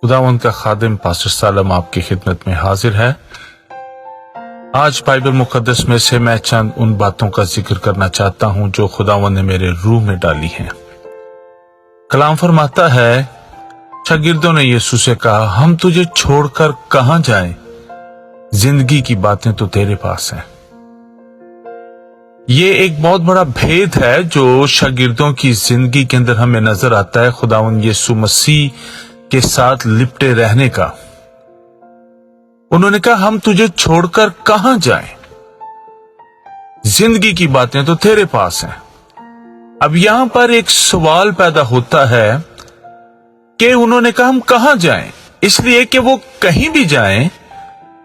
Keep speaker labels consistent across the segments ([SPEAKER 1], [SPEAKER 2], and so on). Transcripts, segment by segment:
[SPEAKER 1] खुदावंद का खादिम पास्टर सालम आपकी खिदमत में हाजिर है। आज बाइबल मुकद्दस में से मैं चंद उन बातों का जिक्र करना चाहता हूं जो खुदावंद ने मेरे रूह में डाली हैं। कलाम फरमाता है, शागिर्दों ने यीशु से कहा, हम तुझे छोड़कर कहां जाएं? जिंदगी की बातें तो तेरे पास हैं। ये एक बहुत बड़ा भेद है जो शागिर्दों की जिंदगी के अंदर हमें नजर आता है खुदावंद यीशु मसीह के साथ लिपटे रहने का। उन्होंने कहा, हम तुझे छोड़कर कहां जाएं? जिंदगी की बातें तो तेरे पास हैं। अब यहां पर एक सवाल पैदा होता है कि उन्होंने कहा हम कहां जाएं? इसलिए कि वो कहीं भी जाएं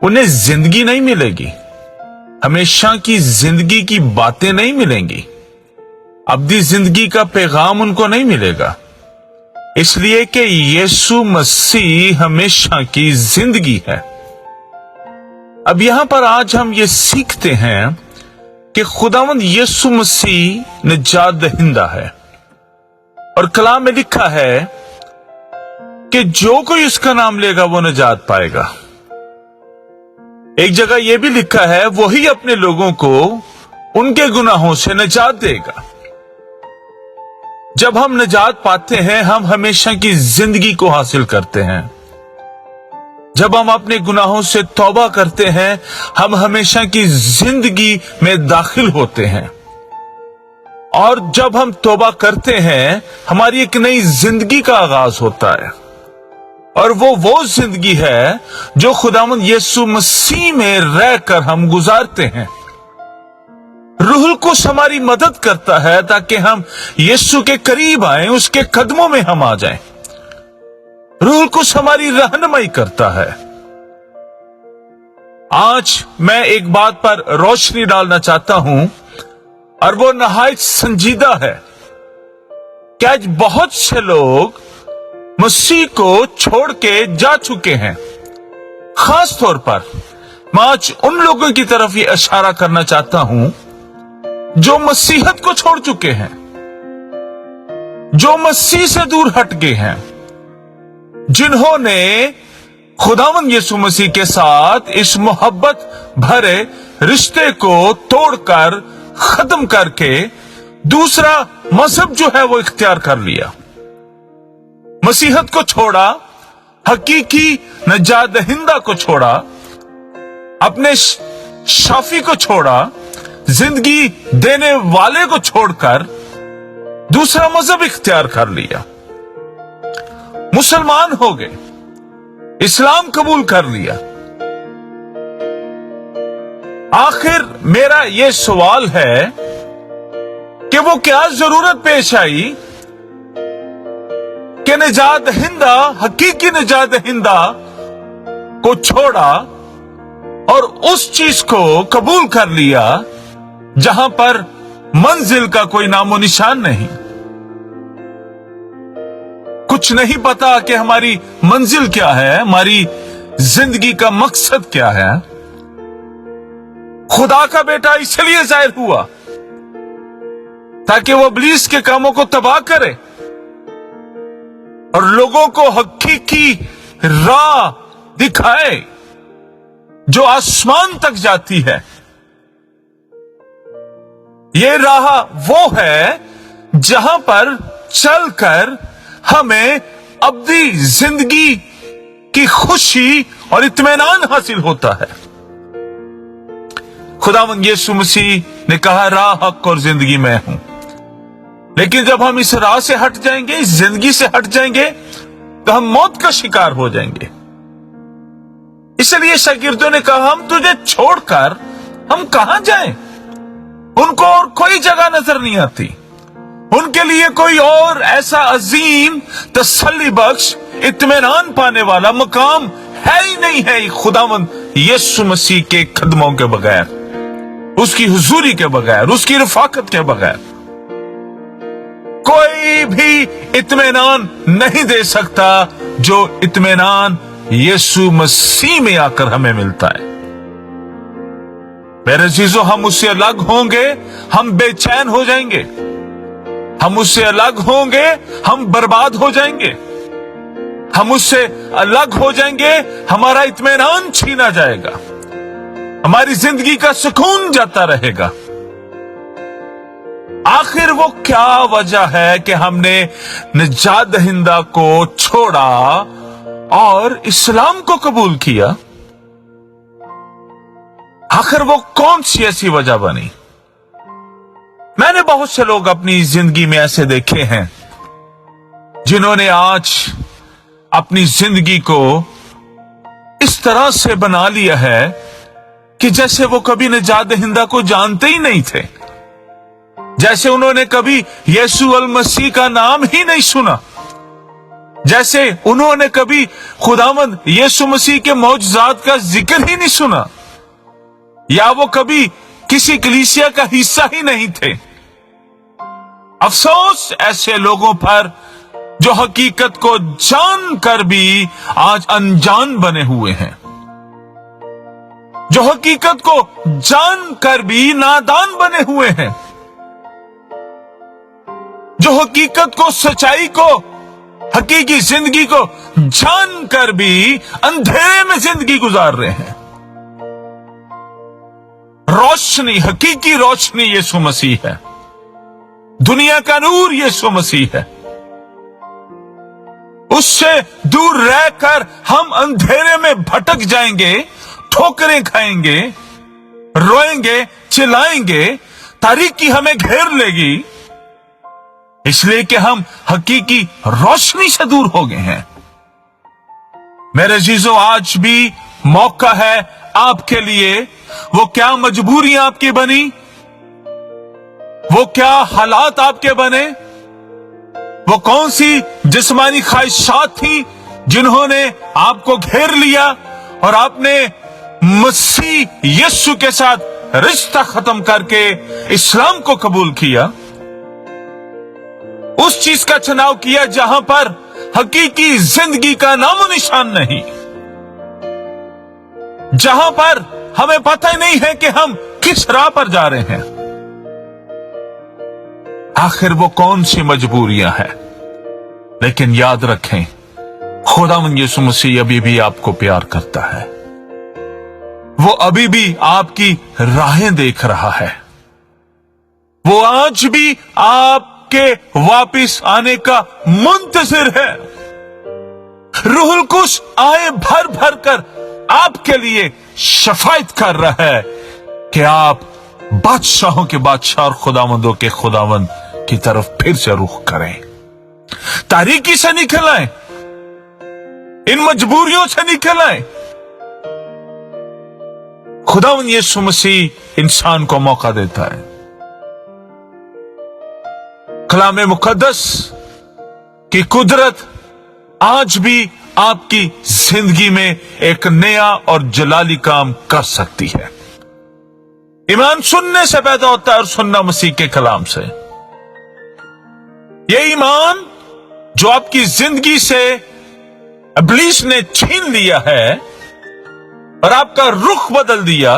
[SPEAKER 1] उन्हें जिंदगी नहीं मिलेगी, हमेशा की जिंदगी की बातें नहीं मिलेंगी, अब्दी जिंदगी का पैगाम उनको नहीं मिलेगा। इसलिए कि यीशु मसीह हमेशा की जिंदगी है। अब यहां पर आज हम ये सीखते हैं कि खुदावंद यीशु मसीह निजात दहिंदा है, और कलाम में लिखा है कि जो कोई उसका नाम लेगा वो निजात पाएगा। एक जगह यह भी लिखा है, वही अपने लोगों को उनके गुनाहों से निजात देगा। जब हम निजात पाते हैं, हम हमेशा की जिंदगी को हासिल करते हैं। जब हम अपने गुनाहों से तौबा करते हैं, हम हमेशा की जिंदगी में दाखिल होते हैं। और जब हम तौबा करते हैं, हमारी एक नई जिंदगी का आगाज होता है, और वो जिंदगी है जो खुदावंद यीशु मसीह में रहकर हम गुजारते हैं। रूहुल कुद्स हमारी मदद करता है ताकि हम यीशु के करीब आए, उसके कदमों में हम आ जाएं। रूहुल कुद्स हमारी रहनुमाई करता है। आज मैं एक बात पर रोशनी डालना चाहता हूं, और वो नहायत संजीदा है कि आज बहुत से लोग मसीह को छोड़ के जा चुके हैं। खास तौर पर मैं आज उन लोगों की तरफ ये इशारा करना चाहता हूं जो मसीहत को छोड़ चुके हैं, जो मसीह से दूर हट गए हैं, जिन्होंने खुदावंद यीशु मसीह के साथ इस मोहब्बत भरे रिश्ते को तोड़कर खत्म करके दूसरा मजहब जो है वो इख्तियार कर लिया। मसीहत को छोड़ा, हकीकी निजात दहिंदा को छोड़ा, अपने शाफी को छोड़ा, जिंदगी देने वाले को छोड़कर दूसरा मजहब इख्तियार कर लिया। मुसलमान हो गए, इस्लाम कबूल कर लिया। आखिर मेरा यह सवाल है कि वो क्या जरूरत पेश आई कि निजात दहिंदा, हकीकी निजात दहिंदा को छोड़ा और उस चीज को कबूल कर लिया जहां पर मंजिल का कोई नामो निशान नहीं। कुछ नहीं पता कि हमारी मंजिल क्या है, हमारी जिंदगी का मकसद क्या है। खुदा का बेटा इसलिए जाहिर हुआ ताकि वो इब्लीस के कामों को तबाह करे और लोगों को हकीकी राह दिखाए जो आसमान तक जाती है। ये राह वो है जहां पर चलकर हमें अब्दी जिंदगी की खुशी और इत्मीनान हासिल होता है। खुदावंद यीशु मसीह ने कहा, राह, हक और जिंदगी मैं हूं। लेकिन जब हम इस राह से हट जाएंगे, इस जिंदगी से हट जाएंगे, तो हम मौत का शिकार हो जाएंगे। इसलिए शागिर्दों ने कहा, हम तुझे छोड़कर हम कहां जाएं? उनको और कोई जगह नजर नहीं आती। उनके लिए कोई और ऐसा अजीम, तसल्ली बख्श, इत्मीनान पाने वाला मकाम है ही नहीं है खुदावंद यीशु मसीह के कदमों के बगैर, उसकी हुजूरी के बगैर, उसकी रफाकत के बगैर। कोई भी इत्मीनान नहीं दे सकता जो इत्मीनान यीशु मसीह में आकर हमें मिलता है। मेरे चीजों, हम उससे अलग होंगे, हम बेचैन हो जाएंगे। हम उससे अलग होंगे, हम बर्बाद हो जाएंगे। ہم اس سے الگ ہو جائیں گے، ہمارا اطمینان چھینا جائے گا، ہماری زندگی کا سکون جاتا رہے گا۔ آخر وہ کیا وجہ ہے کہ ہم نے نجات دہندہ کو چھوڑا اور اسلام کو قبول کیا؟ آخر وہ کون سی ایسی وجہ بنی؟ میں نے بہت سے لوگ اپنی زندگی میں ایسے دیکھے ہیں جنہوں نے آج اپنی زندگی کو اس طرح سے بنا لیا ہے کہ جیسے وہ کبھی نجات دہندہ کو جانتے ہی نہیں تھے، جیسے انہوں نے کبھی یسوع المسیح کا نام ہی نہیں سنا، جیسے انہوں نے کبھی خداوند یسوع مسیح کے معجزات کا ذکر ہی نہیں سنا، یا وہ کبھی کسی کلیسیا کا حصہ ہی نہیں تھے۔ افسوس ایسے لوگوں پر جو حقیقت کو جان کر بھی آج انجان بنے ہوئے ہیں، جو حقیقت کو جان کر بھی نادان بنے ہوئے ہیں، جو حقیقت کو، سچائی کو، حقیقی زندگی کو جان کر بھی اندھیرے میں زندگی گزار رہے ہیں۔ روشنی، حقیقی روشنی یسوع مسیح ہے، دنیا کا نور یسوع مسیح ہے۔ اس سے دور رہ کر ہم اندھیرے میں بھٹک جائیں گے، ٹھوکریں کھائیں گے، روئیں گے، چلائیں گے، تاریکی ہمیں گھیر لے گی، اس لیے کہ ہم حقیقی روشنی سے دور ہو گئے ہیں۔ میرے عزیزو، آج بھی موقع ہے آپ کے لیے۔ وہ کیا مجبوریاں آپ کی بنی، وہ کیا حالات آپ کے بنے، وہ کون سی جسمانی خواہشات تھیں جنہوں نے آپ کو گھیر لیا اور آپ نے مسیح یسوع کے ساتھ رشتہ ختم کر کے اسلام کو قبول کیا، اس چیز کا چناؤ کیا جہاں پر حقیقی زندگی کا نام و نشان نہیں، جہاں پر ہمیں پتہ ہی نہیں ہے کہ ہم کس راہ پر جا رہے ہیں۔ آخر وہ کون سی مجبوریاں ہیں؟ لیکن یاد رکھیں، خداوند یسوع مسیح ابھی بھی آپ کو پیار کرتا ہے، وہ ابھی بھی آپ کی راہیں دیکھ رہا ہے، وہ آج بھی آپ کے واپس آنے کا منتظر ہے۔ روح القدس آئے بھر بھر کر آپ کے لیے شفاعت کر رہا ہے کہ آپ بادشاہوں کے بادشاہ اور خداوندوں کے خداوند کی طرف پھر سے رخ کریں، تاریکی سے نکل آئیں، ان مجبوریوں سے نکل آئیں۔ خداوند یسوع مسیح انسان کو موقع دیتا ہے۔ کلام مقدس کی قدرت آج بھی آپ کی زندگی میں ایک نیا اور جلالی کام کر سکتی ہے۔ ایمان سننے سے پیدا ہوتا ہے اور سننا مسیح کے کلام سے۔ یہ ایمان جو آپ کی زندگی سے ابلیس نے چھین لیا ہے اور آپ کا رخ بدل دیا،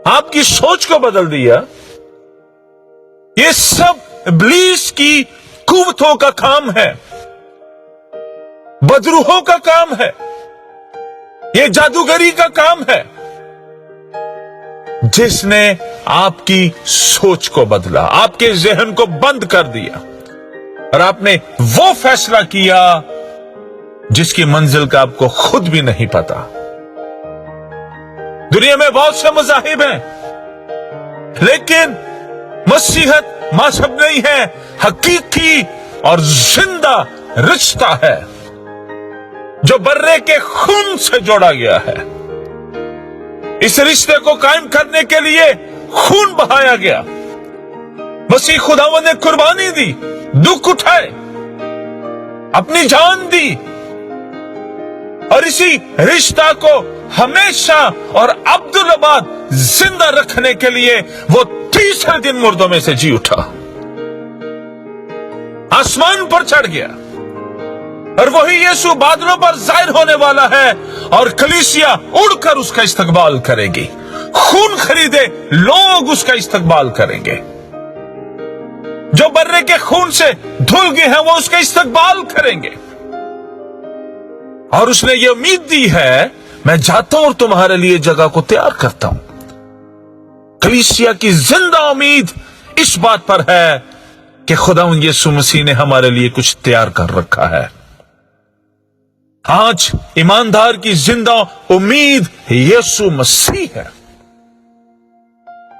[SPEAKER 1] آپ کی سوچ کو بدل دیا، یہ سب ابلیس کی قوتوں کا کام ہے، بدروحوں کا کام ہے، یہ جادوگری کا کام ہے، جس نے آپ کی سوچ کو بدلا، آپ کے ذہن کو بند کر دیا اور آپ نے وہ فیصلہ کیا جس کی منزل کا آپ کو خود بھی نہیں پتا۔ دنیا میں بہت سے مذاہب ہیں، لیکن مسیحیت مذہب نہیں ہے، حقیقی اور زندہ رشتہ ہے جو برے کے خون سے جوڑا گیا ہے۔ اس رشتے کو قائم کرنے کے لیے خون بہایا گیا، مسیح خداوند نے قربانی دی، دکھ اٹھائے، اپنی جان دی، اور اسی رشتہ کو ہمیشہ اور ابدالآباد زندہ رکھنے کے لیے وہ تیسرے دن مردوں میں سے جی اٹھا، آسمان پر چڑھ گیا، اور وہی یسوع بادلوں پر ظاہر ہونے والا ہے، اور کلیسیا اڑ کر اس کا استقبال کرے گی، خون خریدے لوگ اس کا استقبال کریں گے، جو برے کے خون سے دھل گئے ہیں وہ اس کا استقبال کریں گے، और उसने ये उम्मीद दी है, मैं जाता हूं और तुम्हारे लिए जगह को तैयार करता हूं। कलीसिया की जिंदा उम्मीद इस बात पर है कि खुदावंद यीशु मसीह ने हमारे लिए कुछ तैयार कर रखा है। आज ईमानदार की जिंदा उम्मीद यीशु मसीह है।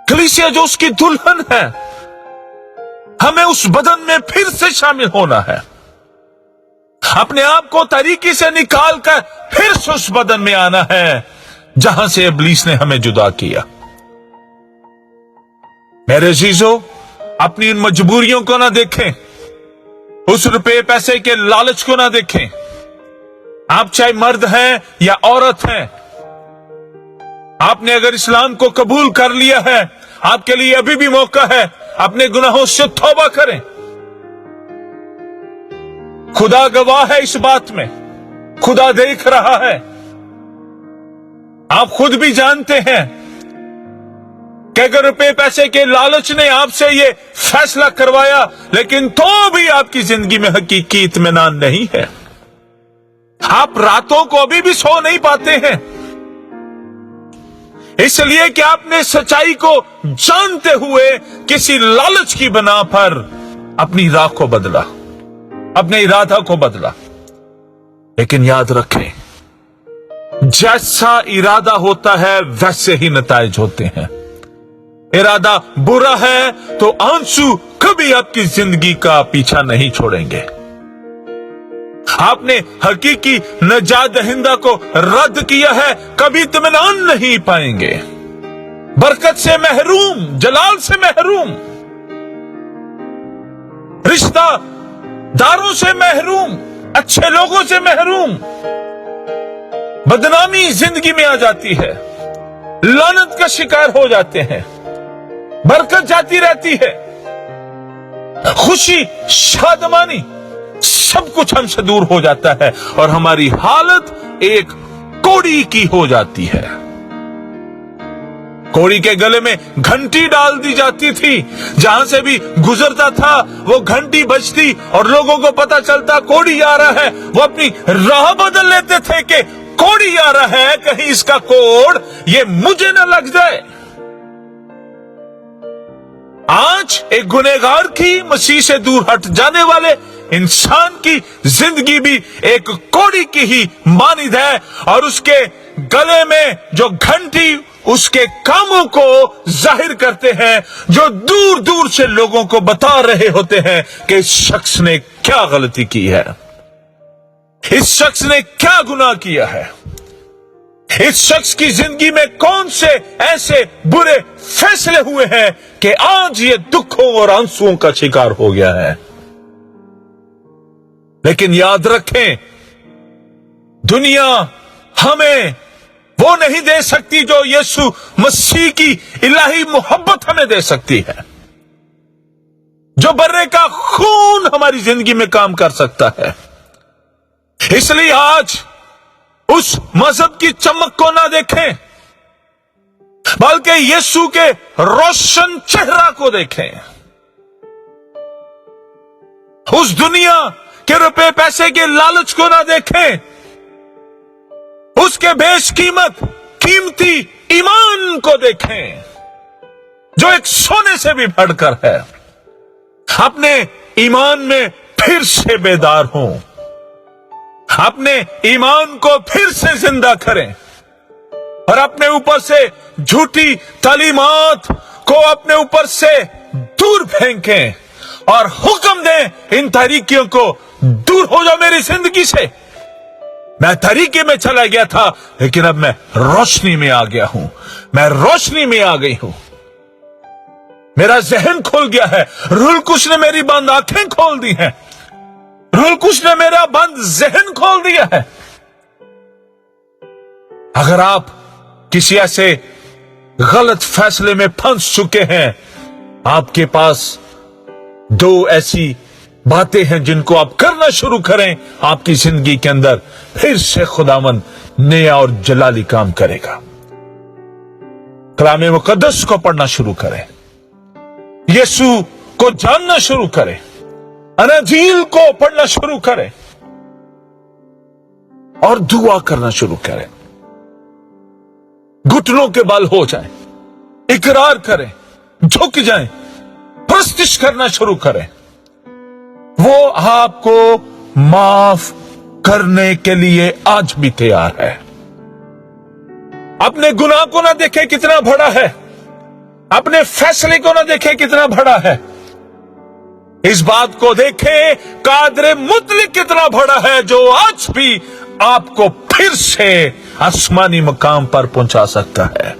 [SPEAKER 1] कलीसिया जो उसकी दुल्हन है, हमें उस बदन में फिर से शामिल होना है। अपने आप को तरीके से निकालकर फिर से उस बदन में आना है जहां से इब्लीस ने हमें जुदा किया। मेरे अजीजों, अपनी इन मजबूरियों को ना देखें, उस रुपए पैसे के लालच को ना देखें। आप चाहे मर्द हैं या औरत हैं, आपने अगर इस्लाम को कबूल कर लिया है, आपके लिए अभी भी मौका है, अपने गुनाहों से तौबा करें। खुदा गवाह है इस बात में, खुदा देख रहा है। आप खुद भी जानते हैं कि अगर रुपए पैसे के लालच ने आपसे ये फैसला करवाया, लेकिन तो भी आपकी जिंदगी में हकीकी इत्मीनान नहीं है। आप रातों को अभी भी सो नहीं पाते हैं, इसलिए कि आपने सच्चाई को जानते हुए किसी लालच की बना पर अपनी राह को बदला, अपने इरादा को बदला। लेकिन याद रखें, जैसा इरादा होता है वैसे ही नताइज होते हैं। इरादा बुरा है तो आंसू कभी आपकी जिंदगी का पीछा नहीं छोड़ेंगे। आपने हकीकी नजात दहिंदा को रद्द किया है, कभी इत्मीनान नहीं पाएंगे। बरकत से महरूम, जलाल से महरूम, रिश्तेदारों से महरूम, अच्छे लोगों से महरूम, बदनामी जिंदगी में आ जाती है, लानत का शिकार हो जाते हैं, बरकत जाती रहती है, खुशी शादमानी सब कुछ हमसे दूर हो जाता है और हमारी हालत एक कोड़ी की हो जाती है। कोड़ी के गले में घंटी डाल दी जाती थी, जहां से भी गुजरता था वो घंटी बजती और लोगों को पता चलता कोड़ी आ रहा है। वो अपनी राह बदल लेते थे कि कोड़ी आ रहा है, कहीं इसका कोड़ ये मुझे न लग जाए। आज एक गुनहगार की मसीह से दूर हट जाने वाले इंसान की जिंदगी भी एक कोड़ी की ही मानिद है, और उसके गले में जो घंटी उसके कामों को जाहिर करते हैं, जो दूर दूर से लोगों को बता रहे होते हैं कि इस शख्स ने क्या गलती की है, इस शख्स ने क्या गुनाह किया है, इस शख्स की जिंदगी में कौन से ऐसे बुरे फैसले हुए हैं कि आज ये दुखों और आंसुओं का शिकार हो गया है। लेकिन याद रखें, दुनिया हमें वो नहीं दे सकती जो यीशु मसीह की इलाही मोहब्बत हमें दे सकती है, जो बर्रे का खून हमारी जिंदगी में काम कर सकता है। इसलिए आज उस मजहब की चमक को ना देखें, बल्कि यीशु के रोशन चेहरा को देखें। उस दुनिया के रुपए पैसे के लालच को ना देखें, उसके बेशकीमत कीमती ईमान को देखें, जो एक सोने से भी बढ़कर है। अपने ईमान में फिर से बेदार हों, अपने ईमान को फिर से जिंदा करें और अपने ऊपर से झूठी तालीमात को अपने ऊपर से दूर फेंकें और हुक्म दें इन तरीकों को, दूर हो जाओ मेरी जिंदगी से। मैं तरीके में चला गया था, लेकिन अब मैं रोशनी में आ गया हूं, मैं रोशनी में आ गई हूं। मेरा जहन खुल गया है, रूह कुछ ने मेरी बंद आंखें खोल दी हैं, रूह कुछ ने मेरा बंद जहन खोल दिया है। अगर आप किसी ऐसे गलत फैसले में फंस चुके हैं, आपके पास दो ऐसी बातें हैं जिनको आप करना शुरू करें, आपकी जिंदगी के अंदर फिर से खुदावन नया और जलाली काम करेगा। कलाम मुकद्दस को पढ़ना शुरू करें, यीशु को जानना शुरू करें, अनाजील को पढ़ना शुरू करें, और दुआ करना शुरू करें, घुटनों के बल हो जाएं, इकरार करें, झुक जाएं, प्रस्तिश करना शुरू करें। वो आपको माफ करने के लिए आज भी तैयार है। अपने गुनाह को ना देखे कितना बड़ा है, अपने फैसले को ना देखे कितना बड़ा है, इस बात को देखे कादरे मुतलिक कितना बड़ा है, जो आज भी आपको फिर से आसमानी मकाम पर पहुंचा सकता है।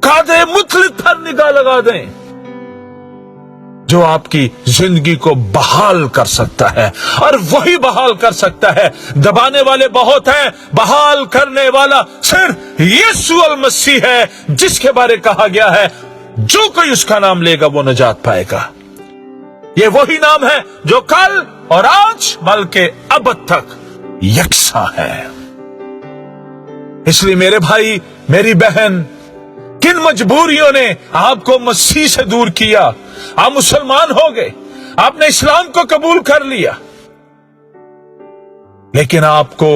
[SPEAKER 1] कादरे मुतलिक पर निगाह लगा दें, जो आपकी जिंदगी को बहाल कर सकता है, और वही बहाल कर सकता है। दबाने वाले बहुत हैं, बहाल करने वाला सिर्फ यीशु अल मसीह है, जिसके बारे कहा गया है जो कोई उसका नाम लेगा वो निजात पाएगा। ये वही नाम है जो कल और आज बल्कि अब तक यकसा है। इसलिए मेरे भाई, मेरी बहन, किन मजबूरियों ने आपको मसीह से दूर किया? आप मुसलमान हो गए, आपने इस्लाम को कबूल कर लिया, लेकिन आपको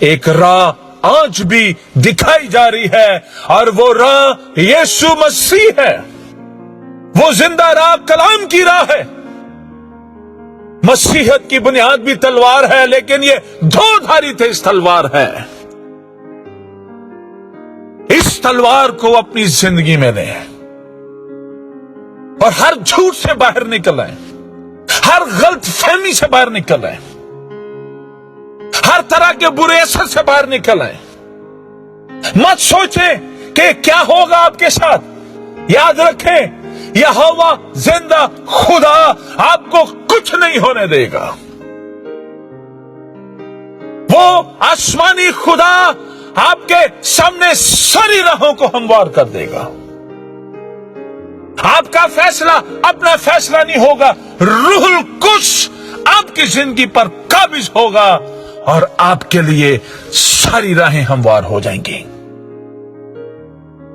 [SPEAKER 1] एक राह आज भी दिखाई जा रही है, और वो राह यीशु मसीह है। वो जिंदा राह कलाम की राह है। मसीहत की बुनियाद भी तलवार है, लेकिन ये दो धारी तेज तलवार है। इस तलवार को अपनी जिंदगी में लें और हर झूठ से बाहर निकल आए, हर गलत फहमी से बाहर निकल आए, हर तरह के बुरे असर से बाहर निकल आए। मत सोचें कि क्या होगा आपके साथ। याद रखें, यहोवा जिंदा खुदा आपको कुछ नहीं होने देगा। वो आसमानी खुदा आपके सामने सारी राहों को हमवार कर देगा। आपका फैसला अपना फैसला नहीं होगा, रूहुल कुद्स आपकी जिंदगी पर काबिज होगा और आपके लिए सारी राहें हमवार हो जाएंगी।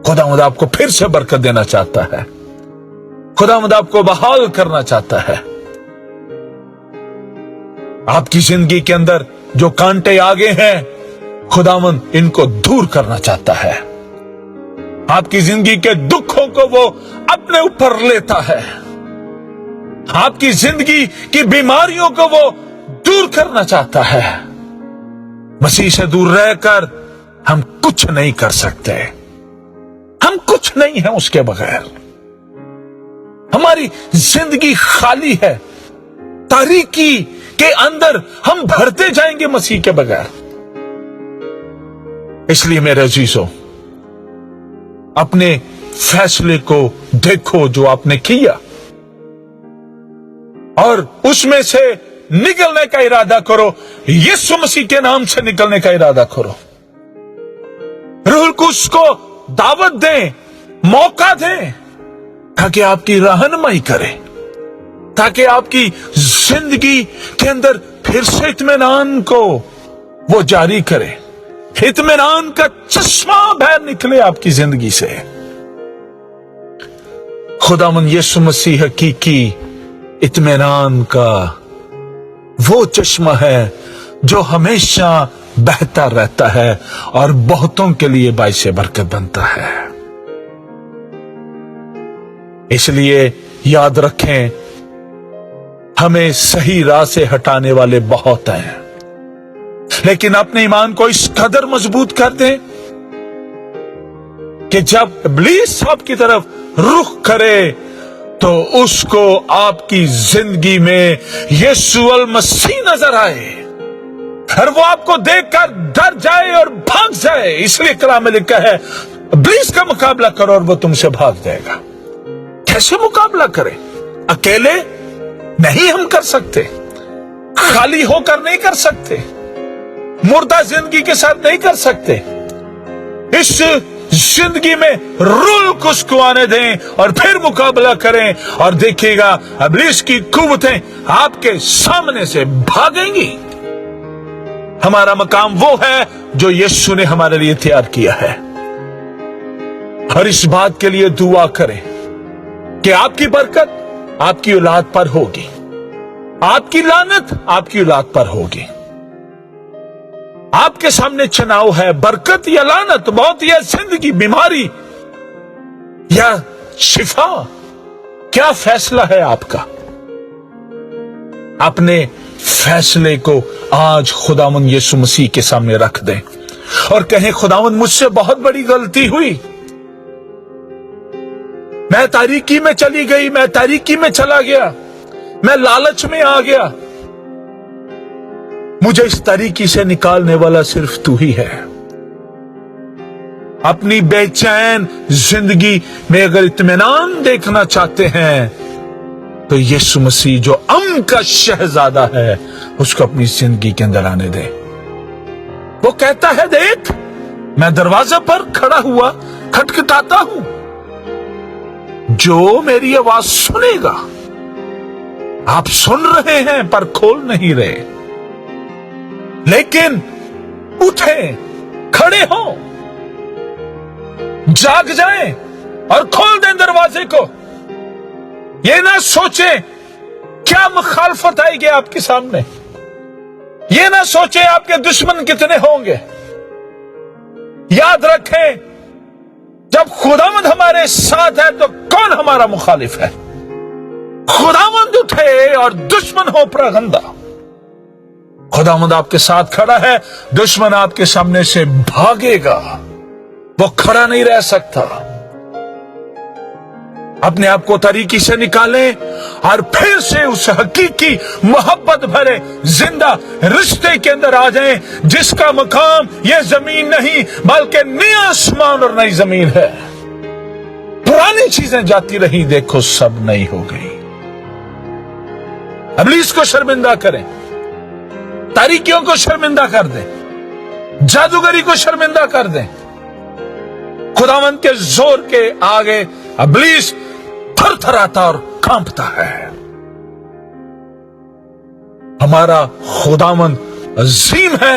[SPEAKER 1] खुदावंद आपको फिर से बरकत देना चाहता है, खुदावंद आपको बहाल करना चाहता है। आपकी जिंदगी के अंदर जो कांटे आगे हैं, खुदावंद इनको दूर करना चाहता है। आपकी जिंदगी के दुखों को वो अपने ऊपर लेता है। आपकी जिंदगी की बीमारियों को वो दूर करना चाहता है। मसीह से दूर रहकर हम कुछ नहीं कर सकते, हम कुछ नहीं है उसके बगैर। हमारी जिंदगी खाली है, तारीकी के अंदर हम भरते जाएंगे मसीह के बगैर। इसलिए मेरे अजीजों, अपने फैसले को देखो जो आपने किया, और उसमें से निकलने का इरादा करो। यीशु मसीह के नाम से निकलने का इरादा करो। रूहुल कुद्स को दावत दें, मौका दें, ताकि आपकी रहनुमाई करे, ताकि आपकी जिंदगी के अंदर फिर से इत्मीनान को वो जारी करे। इत्मीनान का चश्मा बाहर निकले आपकी जिंदगी से। खुदावंद यीशु मसीह हकीकी इत्मीनान का वो चश्मा है जो हमेशा बहता रहता है और बहुतों के लिए बाइस बरकत बनता है। इसलिए याद रखें, हमें सही राह से हटाने वाले बहुत हैं, लेकिन अपने ईमान को इस कदर मजबूत कर दें कि जब इब्लीस आपकी तरफ रुख करे तो उसको आपकी जिंदगी में यीशु अल मसीह नजर आए और वो आपको देखकर डर जाए और भाग जाए। इसलिए कलाम में लिखा है, इब्लीस का मुकाबला करो और वो तुमसे भाग जाएगा। कैसे मुकाबला करें? अकेले नहीं हम कर सकते, खाली होकर नहीं कर सकते, मुर्दा जिंदगी के साथ नहीं कर सकते। इस जिंदगी में रूहुल कुद्स को आने दें और फिर मुकाबला करें, और देखिएगा इब्लीस की कुव्वतें आपके सामने से भागेंगी। हमारा मकाम वो है जो यीशु ने हमारे लिए तैयार किया है। और इस बात के लिए दुआ करें कि आपकी बरकत आपकी औलाद पर होगी, आपकी लानत आपकी औलाद पर होगी। آپ کے سامنے چناؤ ہے، برکت یا لعنت، موت یا زندگی، بیماری یا شفا، کیا فیصلہ ہے آپ کا؟ اپنے فیصلے کو آج خداوند یسوع مسیح کے سامنے رکھ دیں اور کہیں خداوند مجھ سے بہت بڑی غلطی ہوئی، میں تاریکی میں چلی گئی، میں تاریکی میں چلا گیا، میں لالچ میں آ گیا، مجھے اس تاریکی سے نکالنے والا صرف تو ہی ہے۔ اپنی بے چین زندگی میں اگر اطمینان دیکھنا چاہتے ہیں تو یسوع مسیح جو امن کا شہزادہ ہے اس کو اپنی زندگی کے اندر آنے دیں۔ وہ کہتا ہے دیکھ میں دروازے پر کھڑا ہوا کھٹکھٹاتا ہوں، جو میری آواز سنے گا۔ آپ سن رہے ہیں پر کھول نہیں رہے، لیکن اٹھیں، کھڑے ہوں، جاگ جائیں اور کھول دیں دروازے کو۔ یہ نہ سوچیں کیا مخالفت آئے گی آپ کے سامنے، یہ نہ سوچیں آپ کے دشمن کتنے ہوں گے۔ یاد رکھیں جب خداوند ہمارے ساتھ ہے تو کون ہمارا مخالف ہے؟ خداوند اٹھے اور دشمن ہو پراگندہ۔ خداوند آپ کے ساتھ کھڑا ہے، دشمن آپ کے سامنے سے بھاگے گا، وہ کھڑا نہیں رہ سکتا۔ اپنے آپ کو تاریکی سے نکالیں اور پھر سے اس حقیقی محبت بھرے زندہ رشتے کے اندر آ جائیں جس کا مقام یہ زمین نہیں بلکہ نیا آسمان اور نئی زمین ہے۔ پرانی چیزیں جاتی رہی، دیکھو سب نئی ہو گئی۔ ابلیس کو شرمندہ کریں، تاریکیوں کو شرمندہ کر دیں، جادوگری کو شرمندہ کر دیں۔ خداوند کے زور کے آگے ابلیس تھر تھراتا اور کانپتا ہے۔ ہمارا خداوند عظیم ہے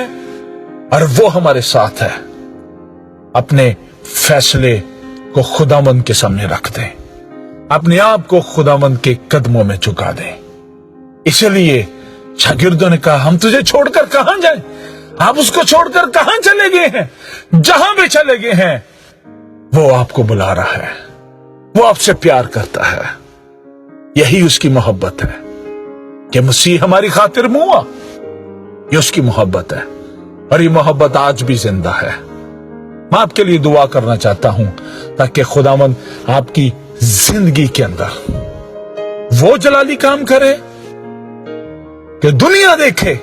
[SPEAKER 1] اور وہ ہمارے ساتھ ہے۔ اپنے فیصلے کو خداوند کے سامنے رکھ دیں، اپنے آپ کو خداوند کے قدموں میں جھکا دیں۔ اس لیے شاگردوں نے کہا ہم تجھے چھوڑ کر کہاں جائیں؟ آپ اس کو چھوڑ کر کہاں چلے گئے ہیں؟ جہاں بھی چلے گئے ہیں وہ آپ کو بلا رہا ہے، وہ آپ سے پیار کرتا ہے۔ یہی اس کی محبت ہے کہ مسیح ہماری خاطر ہوا، یہ اس کی محبت ہے اور یہ محبت آج بھی زندہ ہے۔ میں آپ کے لیے دعا کرنا چاہتا ہوں تاکہ خداوند آپ کی زندگی کے اندر وہ جلالی کام کرے کہ دنیا دیکھے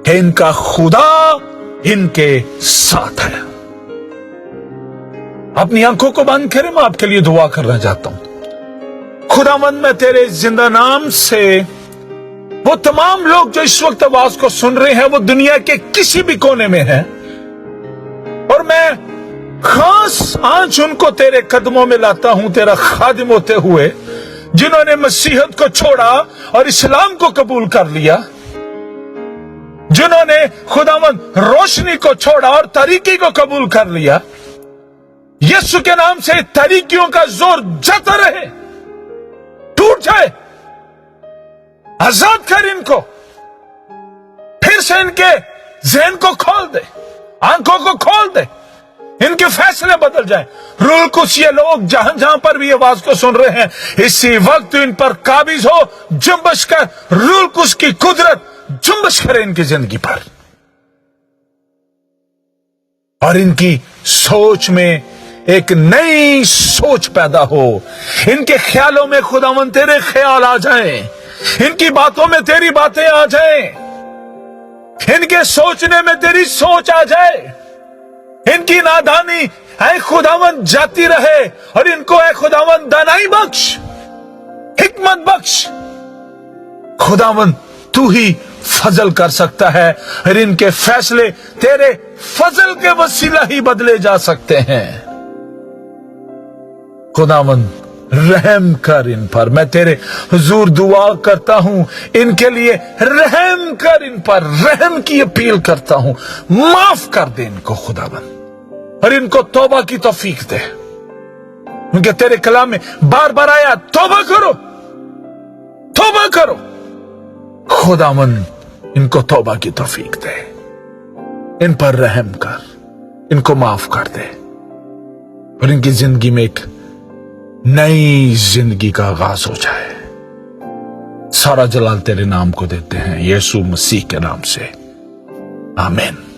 [SPEAKER 1] کہ ان کا خدا ان کے ساتھ ہے۔ اپنی آنکھوں کو بند کریں، میں آپ کے لیے دعا کرنا چاہتا ہوں۔ خداوند میں تیرے زندہ نام سے وہ تمام لوگ جو اس وقت آواز کو سن رہے ہیں، وہ دنیا کے کسی بھی کونے میں ہیں، اور میں خاص آج ان کو تیرے قدموں میں لاتا ہوں تیرا خادم ہوتے ہوئے، جنہوں نے مسیحیت کو چھوڑا اور اسلام کو قبول کر لیا، جنہوں نے خداوند روشنی کو چھوڑا اور تاریکی کو قبول کر لیا۔ یسوع کے نام سے تاریکیوں کا زور جاتا رہے، ٹوٹ جائے، آزاد کر ان کو، پھر سے ان کے ذہن کو کھول دے، آنکھوں کو کھول دے، ان کے فیصلے بدل جائیں۔ روح القدس یہ لوگ جہاں جہاں پر بھی آواز کو سن رہے ہیں، اسی وقت ان پر قابض ہو، جنبش کر، روح القدس کی قدرت جنبش کرے ان کی زندگی پر، اور ان کی سوچ میں ایک نئی سوچ پیدا ہو۔ ان کے خیالوں میں خداوند تیرے خیال آ جائیں، ان کی باتوں میں تیری باتیں آ جائیں، ان کے سوچنے میں تیری سوچ آ جائے، ان کی نادانی اے خداوند جاتی رہے، اور ان کو اے خداوند دانائی بخش، حکمت بخش۔ خداوند تو ہی فضل کر سکتا ہے، اور ان کے فیصلے تیرے فضل کے وسیلہ ہی بدلے جا سکتے ہیں۔ خداوند رحم کر ان پر، میں تیرے حضور دعا کرتا ہوں ان کے لیے، رحم کر ان پر، رحم کی اپیل کرتا ہوں، معاف کر دے ان کو خداوند، اور ان کو توبہ کی توفیق دے، کیونکہ تیرے کلام میں بار بار آیا توبہ کرو، توبہ کرو۔ خداوند ان کو توبہ کی توفیق دے، ان پر رحم کر، ان کو معاف کر دے اور ان کی زندگی میں ایک نئی زندگی کا آغاز ہو جائے۔ سارا جلال تیرے نام کو دیتے ہیں، یسوع مسیح کے نام سے، آمین۔